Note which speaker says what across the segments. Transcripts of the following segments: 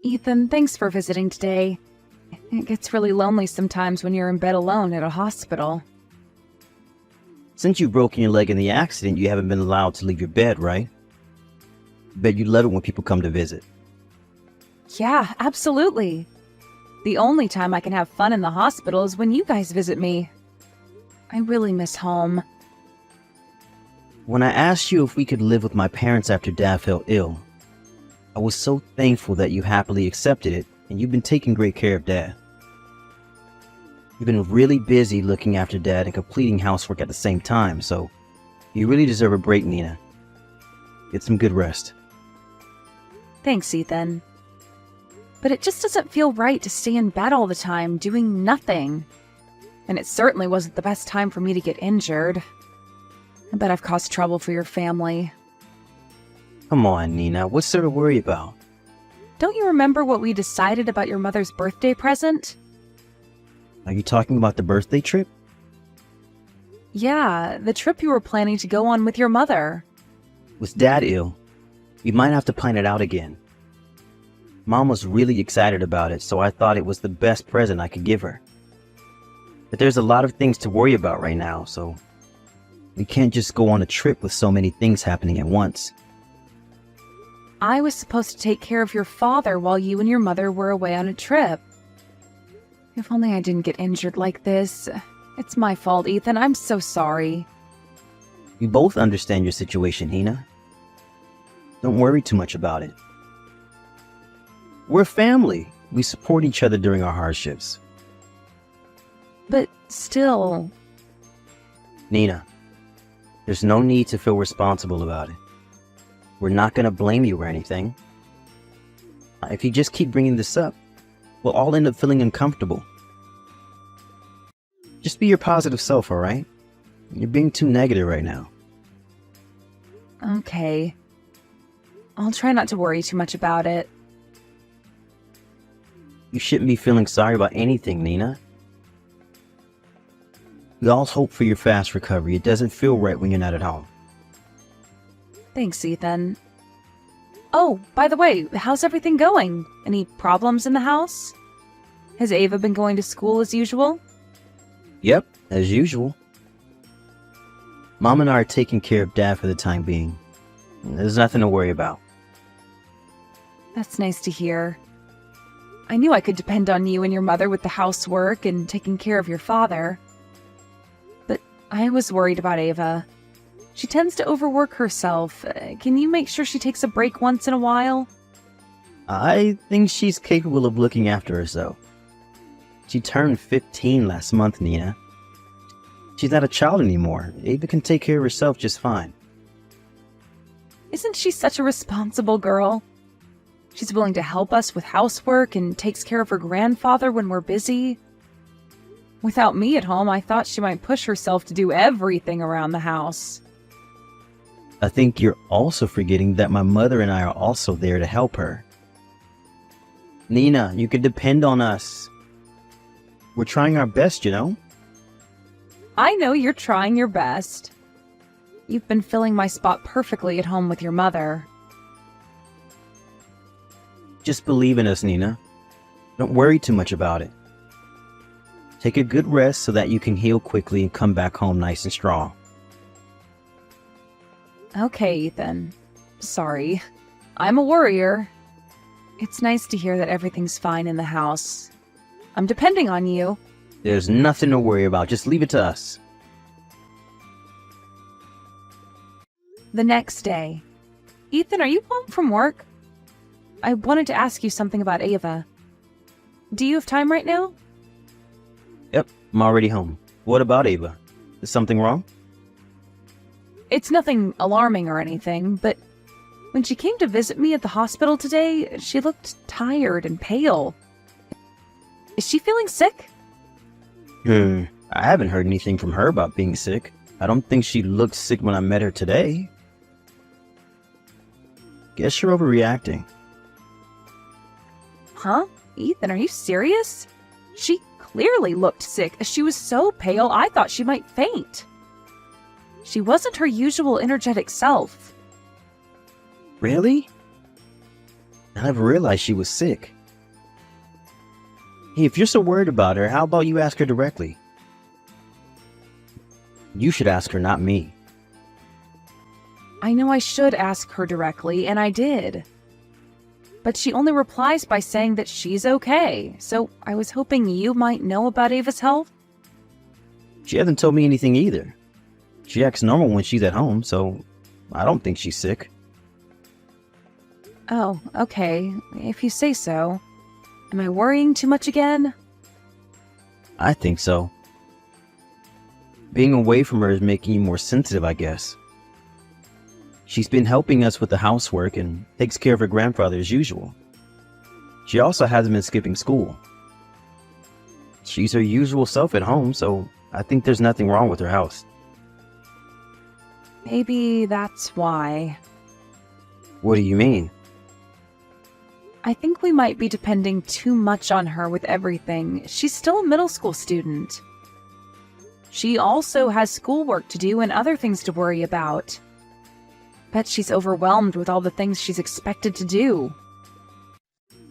Speaker 1: Ethan, thanks for visiting today. It gets really lonely sometimes when you're in bed alone at a hospital.
Speaker 2: Since you've broken your leg in the accident, you haven't been allowed to leave your bed, right? Bet you love it when people come to visit.
Speaker 1: Yeah, absolutely. The only time I can have fun in the hospital is when you guys visit me. I really miss home.
Speaker 2: When I asked you if we could live with my parents after Dad fell ill, I was so thankful that you happily accepted it, and you've been taking great care of Dad. You've been really busy looking after Dad and completing housework at the same time, so you really deserve a break, Nina. Get some good rest.
Speaker 1: Thanks, Ethan. But it just doesn't feel right to stay in bed all the time, doing nothing. And it certainly wasn't the best time for me to get injured. I bet I've caused trouble for your family.
Speaker 2: Come on, Nina, what's there to worry about?
Speaker 1: Don't you remember what we decided about your mother's birthday present?
Speaker 2: Are you talking about the birthday trip?
Speaker 1: Yeah, the trip you were planning to go on with your mother.
Speaker 2: With Dad ill, we might have to plan it out again. Mom was really excited about it, so I thought it was the best present I could give her. But there's a lot of things to worry about right now, so we can't just go on a trip with so many things happening at once.
Speaker 1: I was supposed to take care of your father while you and your mother were away on a trip. If only I didn't get injured like this. It's my fault, Ethan. I'm so sorry.
Speaker 2: We both understand your situation, Hina. Don't worry too much about it. We're family. We support each other during our hardships.
Speaker 1: But still...
Speaker 2: Nina, there's no need to feel responsible about it. We're not going to blame you or anything. If you just keep bringing this up, we'll all end up feeling uncomfortable. Just be your positive self, alright? You're being too negative right now.
Speaker 1: Okay. I'll try not to worry too much about it.
Speaker 2: You shouldn't be feeling sorry about anything, Nina. We all hope for your fast recovery. It doesn't feel right when you're not at home.
Speaker 1: Thanks, Ethan. Oh, by the way, how's everything going? Any problems in the house? Has Ava been going to school as usual?
Speaker 2: Yep, as usual. Mom and I are taking care of Dad for the time being. There's nothing to worry about.
Speaker 1: That's nice to hear. I knew I could depend on you and your mother with the housework and taking care of your father. But I was worried about Ava. She tends to overwork herself. Can you make sure she takes a break once in a while?
Speaker 2: I think she's capable of looking after herself. She turned 15 last month, Nina. She's not a child anymore. Ava can take care of herself just fine.
Speaker 1: Isn't she such a responsible girl? She's willing to help us with housework and takes care of her grandfather when we're busy. Without me at home, I thought she might push herself to do everything around the house.
Speaker 2: I think you're also forgetting that my mother and I are also there to help her. Nina, you can depend on us. We're trying our best, you know?
Speaker 1: I know you're trying your best. You've been filling my spot perfectly at home with your mother.
Speaker 2: Just believe in us, Nina. Don't worry too much about it. Take a good rest so that you can heal quickly and come back home nice and strong.
Speaker 1: Okay, Ethan. Sorry. I'm a worrier. It's nice to hear that everything's fine in the house. I'm depending on you.
Speaker 2: There's nothing to worry about. Just leave it to us.
Speaker 1: The next day. Ethan, are you home from work? I wanted to ask you something about Ava. Do you have time right now?
Speaker 2: Yep, I'm already home. What about Ava? Is something wrong?
Speaker 1: It's nothing alarming or anything, but when she came to visit me at the hospital today, she looked tired and pale. Is she feeling sick?
Speaker 2: I haven't heard anything from her about being sick. I don't think she looked sick when I met her today. Guess you're overreacting.
Speaker 1: Huh? Ethan, are you serious? She clearly looked sick. She was so pale, I thought she might faint. She wasn't her usual energetic self.
Speaker 2: Really? I never realized she was sick. Hey, if you're so worried about her, how about you ask her directly? You should ask her, not me.
Speaker 1: I know I should ask her directly, and I did. But she only replies by saying that she's okay, so I was hoping you might know about Ava's health.
Speaker 2: She hasn't told me anything either. She acts normal when she's at home, so I don't think she's sick.
Speaker 1: Oh, okay, if you say so. Am I worrying too much again?
Speaker 2: I think so. Being away from her is making you more sensitive, I guess. She's been helping us with the housework and takes care of her grandfather as usual. She also hasn't been skipping school. She's her usual self at home, so I think there's nothing wrong with her house.
Speaker 1: Maybe that's why.
Speaker 2: What do you mean?
Speaker 1: I think we might be depending too much on her with everything. She's still a middle school student. She also has schoolwork to do and other things to worry about. Bet she's overwhelmed with all the things she's expected to do.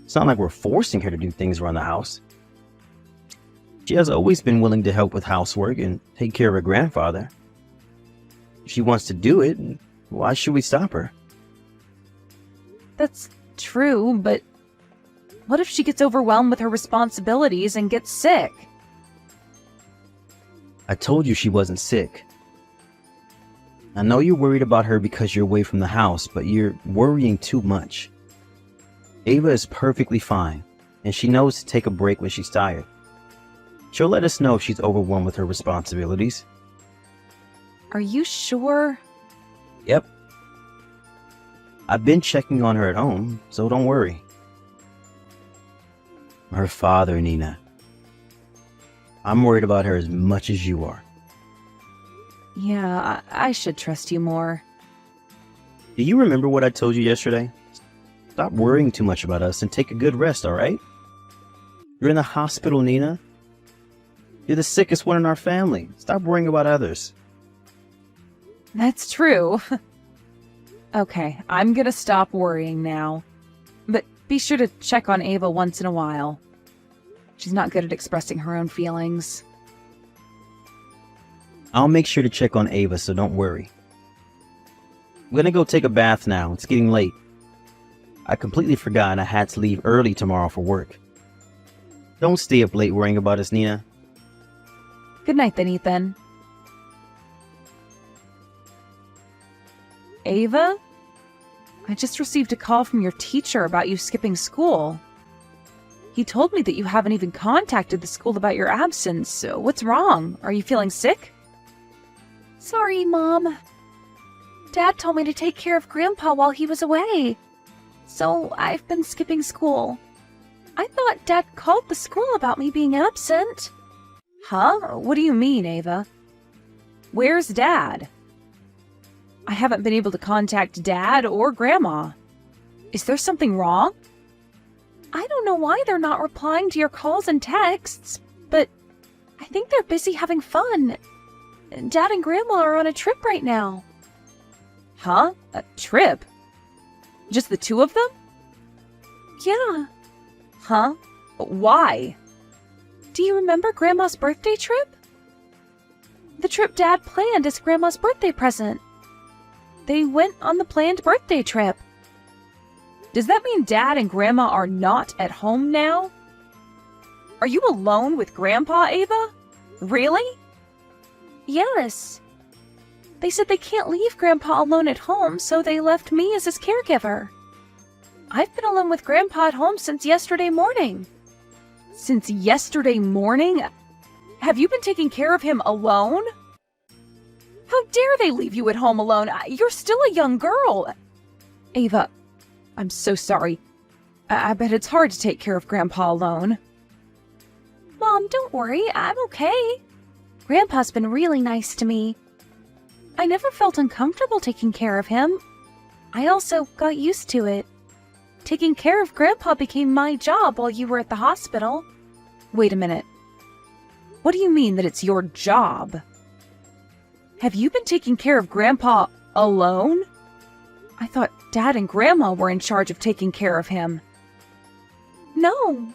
Speaker 2: It's not like we're forcing her to do things around the house. She has always been willing to help with housework and take care of her grandfather. If she wants to do it, why should we stop her?
Speaker 1: That's true, but what if she gets overwhelmed with her responsibilities and gets sick?
Speaker 2: I told you she wasn't sick. I know you're worried about her because you're away from the house, but you're worrying too much. Ava is perfectly fine, and she knows to take a break when she's tired. She'll let us know if she's overwhelmed with her responsibilities.
Speaker 1: Are you sure?
Speaker 2: Yep. I've been checking on her at home, so don't worry. Her father, Nina. I'm worried about her as much as you are.
Speaker 1: Yeah, I should trust you more.
Speaker 2: Do you remember what I told you yesterday? Stop worrying too much about us and take a good rest, alright? You're in the hospital, Nina. You're the sickest one in our family. Stop worrying about others.
Speaker 1: That's true. Okay, I'm gonna stop worrying now. But be sure to check on Ava once in a while. She's not good at expressing her own feelings.
Speaker 2: I'll make sure to check on Ava, so don't worry. I'm gonna go take a bath now. It's getting late. I completely forgot I had to leave early tomorrow for work. Don't stay up late worrying about us, Nina.
Speaker 1: Good night then, Ethan. Ava? I just received a call from your teacher about you skipping school. He told me that you haven't even contacted the school about your absence. So what's wrong? Are you feeling sick? Sorry, Mom. Dad told me to take care of Grandpa while he was away. So I've been skipping school. I thought Dad called the school about me being absent. Huh? What do you mean, Ava? Where's Dad? I haven't been able to contact Dad or Grandma. Is there something wrong? I don't know why they're not replying to your calls and texts, but I think they're busy having fun. Dad and Grandma are on a trip right now. Huh? A trip? Just the two of them? Yeah. Huh? Why? Do you remember Grandma's birthday trip? The trip Dad planned as Grandma's birthday present. They went on the planned birthday trip. Does that mean Dad and Grandma are not at home now? Are you alone with Grandpa, Ava? Really? Yes. They said they can't leave Grandpa alone at home, so they left me as his caregiver. I've been alone with Grandpa at home since yesterday morning. Since yesterday morning? Have you been taking care of him alone? How dare they leave you at home alone? You're still a young girl. Ava, I'm so sorry. I bet it's hard to take care of Grandpa alone. Mom, don't worry. I'm okay. Grandpa's been really nice to me. I never felt uncomfortable taking care of him. I also got used to it. Taking care of Grandpa became my job while you were at the hospital. Wait a minute. What do you mean that it's your job? Have you been taking care of Grandpa alone? I thought Dad and Grandma were in charge of taking care of him. No.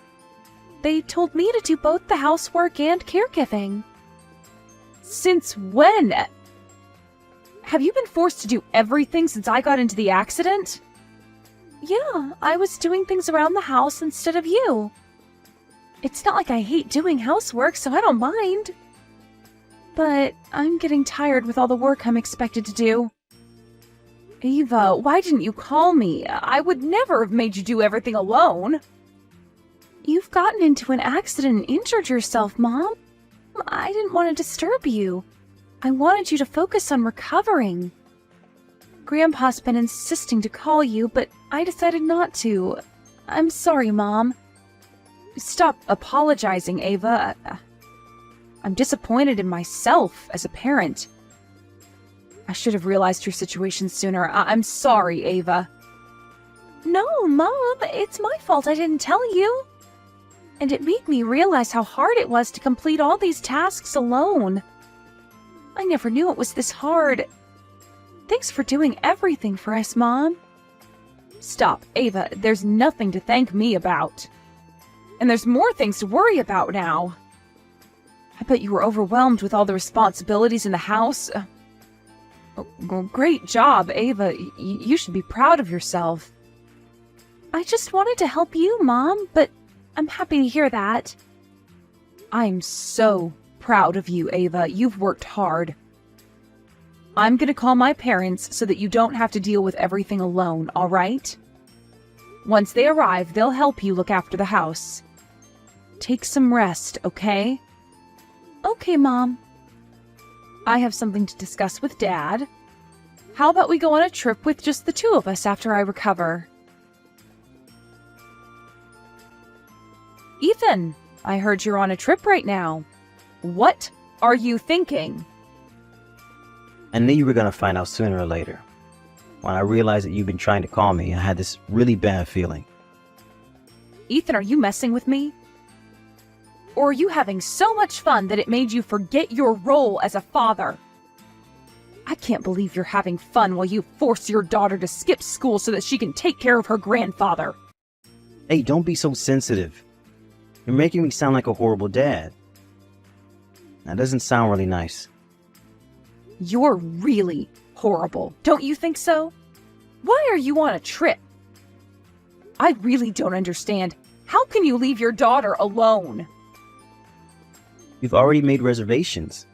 Speaker 1: They told me to do both the housework and caregiving. Since when? Have you been forced to do everything since I got into the accident? Yeah, I was doing things around the house instead of you. It's not like I hate doing housework, so I don't mind. But I'm getting tired with all the work I'm expected to do. Ava, why didn't you call me? I would never have made you do everything alone. You've gotten into an accident and injured yourself, Mom. I didn't want to disturb you. I wanted you to focus on recovering. Grandpa's been insisting to call you, but I decided not to. I'm sorry, Mom. Stop apologizing, Ava. I'm disappointed in myself as a parent. I should have realized your situation sooner. I'm sorry, Ava. No, Mom, it's my fault I didn't tell you. And it made me realize how hard it was to complete all these tasks alone. I never knew it was this hard. Thanks for doing everything for us, Mom. Stop, Ava. There's nothing to thank me about. And there's more things to worry about now. I bet you were overwhelmed with all the responsibilities in the house. Great job, Ava. You should be proud of yourself. I just wanted to help you, Mom, but I'm happy to hear that. I'm so proud of you, Ava. You've worked hard. I'm gonna call my parents so that you don't have to deal with everything alone, all right? Once they arrive, they'll help you look after the house. Take some rest, okay? Okay, Mom. I have something to discuss with Dad. How about we go on a trip with just the two of us after I recover? Ethan, I heard you're on a trip right now. What are you thinking?
Speaker 2: I knew you were going to find out sooner or later. When I realized that you've been trying to call me, I had this really bad feeling.
Speaker 1: Ethan, are you messing with me? Or are you having so much fun that it made you forget your role as a father? I can't believe you're having fun while you force your daughter to skip school so that she can take care of her grandfather.
Speaker 2: Hey, don't be so sensitive. You're making me sound like a horrible dad. That doesn't sound really nice.
Speaker 1: You're really horrible, don't you think so? Why are you on a trip? I really don't understand. How can you leave your daughter alone?
Speaker 2: You've already made reservations.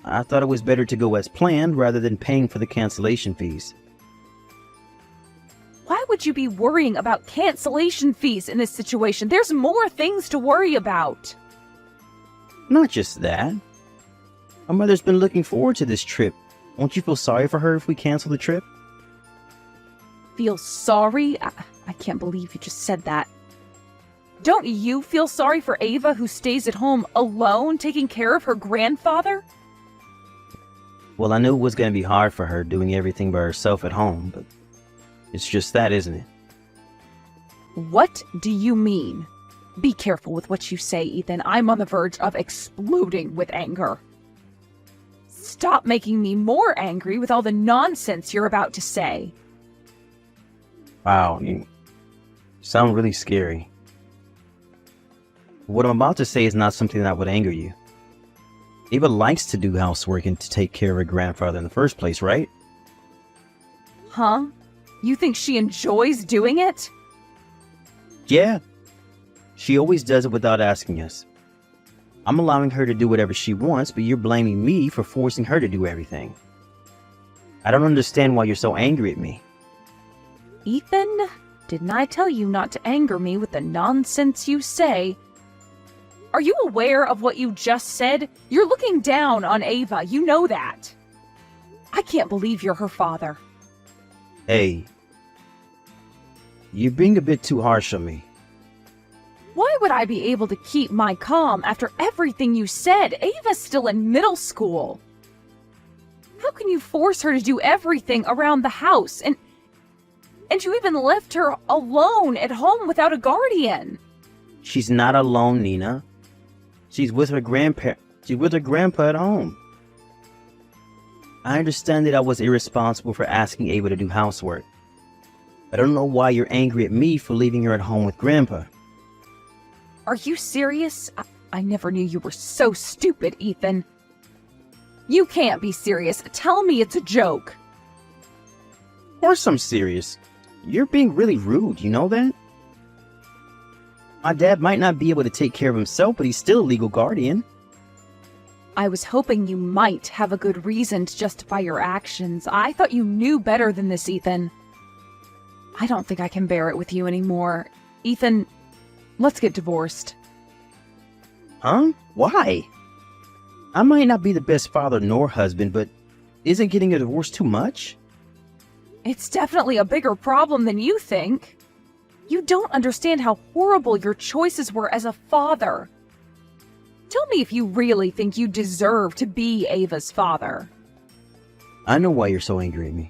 Speaker 2: I thought it was better to go as planned rather than paying for the cancellation fees.
Speaker 1: Why would you be worrying about cancellation fees in this situation? There's more things to worry about.
Speaker 2: Not just that. My mother's been looking forward to this trip. Won't you feel sorry for her if we cancel the trip?
Speaker 1: Feel sorry? I can't believe you just said that. Don't you feel sorry for Ava, who stays at home alone taking care of her grandfather?
Speaker 2: Well, I knew it was going to be hard for her doing everything by herself at home, but it's just that, isn't it?
Speaker 1: What do you mean? Be careful with what you say, Ethan. I'm on the verge of exploding with anger. Stop making me more angry with all the nonsense you're about to say.
Speaker 2: Wow, you sound really scary. What I'm about to say is not something that would anger you. Ava likes to do housework and to take care of her grandfather in the first place, right?
Speaker 1: Huh? You think she enjoys doing it?
Speaker 2: Yeah. She always does it without asking us. I'm allowing her to do whatever she wants, but you're blaming me for forcing her to do everything. I don't understand why you're so angry at me.
Speaker 1: Ethan, didn't I tell you not to anger me with the nonsense you say? Are you aware of what you just said? You're looking down on Ava, you know that. I can't believe you're her father.
Speaker 2: Hey, you're being a bit too harsh on me.
Speaker 1: Why would I be able to keep my calm after everything you said? Ava's still in middle school. How can you force her to do everything around the house? And you even left her alone at home without a guardian.
Speaker 2: She's not alone, Nina. She's with her grandpa at home. I understand that I was irresponsible for asking Ava to do housework, I don't know why you're angry at me for leaving her at home with Grandpa.
Speaker 1: Are you serious? I never knew you were so stupid, Ethan. You can't be serious. Tell me it's a joke.
Speaker 2: Of course I'm serious. You're being really rude, you know that? My dad might not be able to take care of himself, but he's still a legal guardian.
Speaker 1: I was hoping you might have a good reason to justify your actions. I thought you knew better than this, Ethan. I don't think I can bear it with you anymore. Ethan, let's get divorced.
Speaker 2: Huh? Why? I might not be the best father nor husband, but isn't getting a divorce too much?
Speaker 1: It's definitely a bigger problem than you think. You don't understand how horrible your choices were as a father. Tell me if you really think you deserve to be Ava's father.
Speaker 2: I know why you're so angry at me.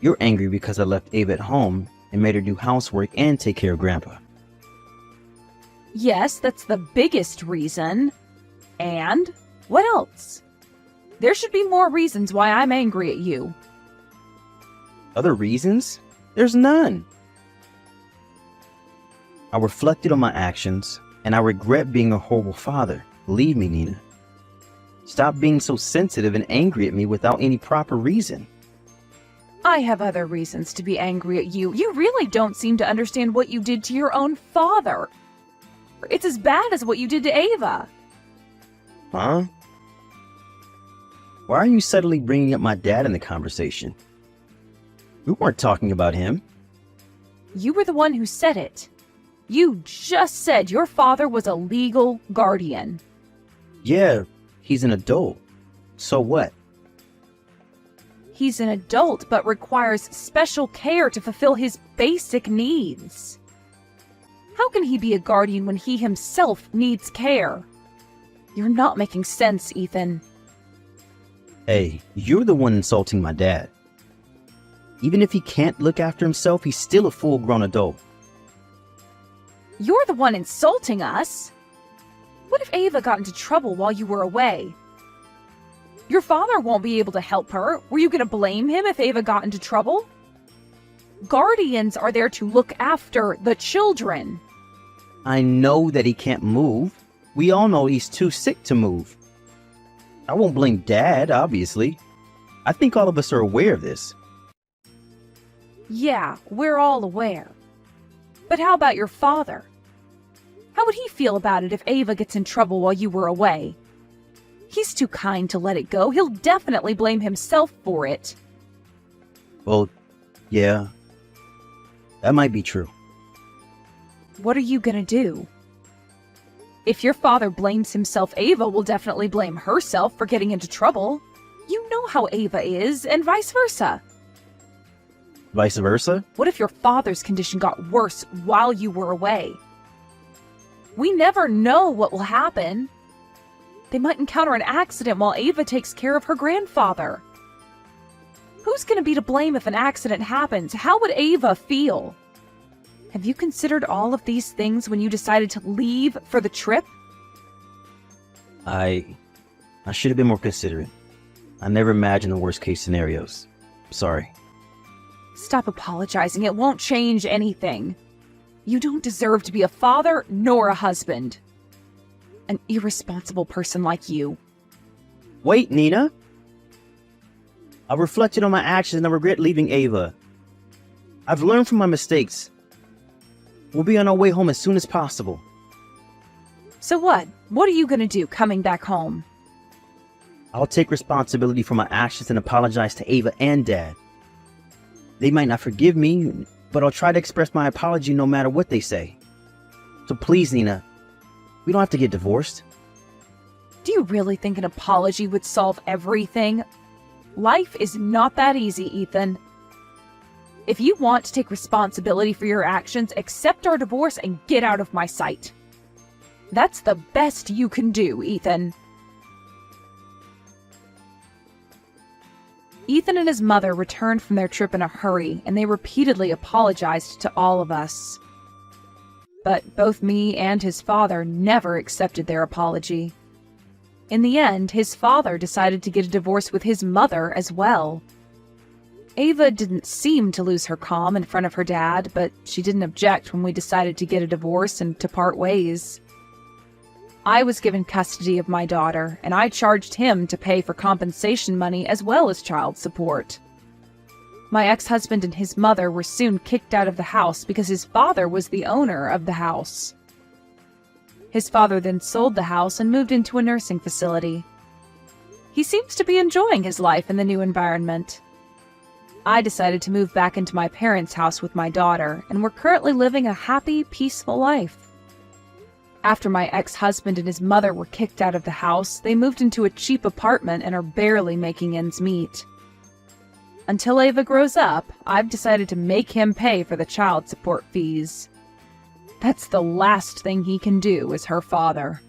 Speaker 2: You're angry because I left Ava at home and made her do housework and take care of Grandpa.
Speaker 1: Yes, that's the biggest reason. And what else? There should be more reasons why I'm angry at you.
Speaker 2: Other reasons? There's none. I reflected on my actions, and I regret being a horrible father. Believe me, Nina. Stop being so sensitive and angry at me without any proper reason.
Speaker 1: I have other reasons to be angry at you. You really don't seem to understand what you did to your own father. It's as bad as what you did to Ava.
Speaker 2: Huh? Why are you suddenly bringing up my dad in the conversation? We weren't talking about him.
Speaker 1: You were the one who said it. You just said your father was a legal guardian.
Speaker 2: Yeah, he's an adult. So what?
Speaker 1: He's an adult, but requires special care to fulfill his basic needs. How can he be a guardian when he himself needs care? You're not making sense, Ethan.
Speaker 2: Hey, you're the one insulting my dad. Even if he can't look after himself, he's still a full-grown adult.
Speaker 1: You're the one insulting us. What if Ava got into trouble while you were away? Your father won't be able to help her. Were you going to blame him if Ava got into trouble? Guardians are there to look after the children.
Speaker 2: I know that he can't move. We all know he's too sick to move. I won't blame Dad, obviously. I think all of us are aware of this.
Speaker 1: Yeah, we're all aware. But how about your father? How would he feel about it if Ava gets in trouble while you were away? He's too kind to let it go. He'll definitely blame himself for it.
Speaker 2: Well, yeah. That might be true.
Speaker 1: What are you gonna do? If your father blames himself, Ava will definitely blame herself for getting into trouble. You know how Ava is, and vice versa.
Speaker 2: Vice versa?
Speaker 1: What if your father's condition got worse while you were away? We never know what will happen. They might encounter an accident while Ava takes care of her grandfather. Who's going to be to blame if an accident happens? How would Ava feel? Have you considered all of these things when you decided to leave for the trip?
Speaker 2: I should have been more considerate. I never imagined the worst case scenarios. Sorry.
Speaker 1: Stop apologizing. It won't change anything. You don't deserve to be a father nor a husband. An irresponsible person like you.
Speaker 2: Wait, Nina. I reflected on my actions and I regret leaving Ava. I've learned from my mistakes. We'll be on our way home as soon as possible.
Speaker 1: So what? What are you gonna do coming back home?
Speaker 2: I'll take responsibility for my actions and apologize to Ava and Dad. They might not forgive me, but I'll try to express my apology no matter what they say. So please, Nina, we don't have to get divorced.
Speaker 1: Do you really think an apology would solve everything? Life is not that easy, Ethan. If you want to take responsibility for your actions, accept our divorce and get out of my sight. That's the best you can do, Ethan. Ethan and his mother returned from their trip in a hurry, and they repeatedly apologized to all of us. But both me and his father never accepted their apology. In the end, his father decided to get a divorce with his mother as well. Ava didn't seem to lose her calm in front of her dad, but she didn't object when we decided to get a divorce and to part ways. I was given custody of my daughter, and I charged him to pay for compensation money as well as child support. My ex-husband and his mother were soon kicked out of the house because his father was the owner of the house. His father then sold the house and moved into a nursing facility. He seems to be enjoying his life in the new environment. I decided to move back into my parents' house with my daughter, and we're currently living a happy, peaceful life. After my ex-husband and his mother were kicked out of the house, they moved into a cheap apartment and are barely making ends meet. Until Ava grows up, I've decided to make him pay for the child support fees. That's the last thing he can do as her father.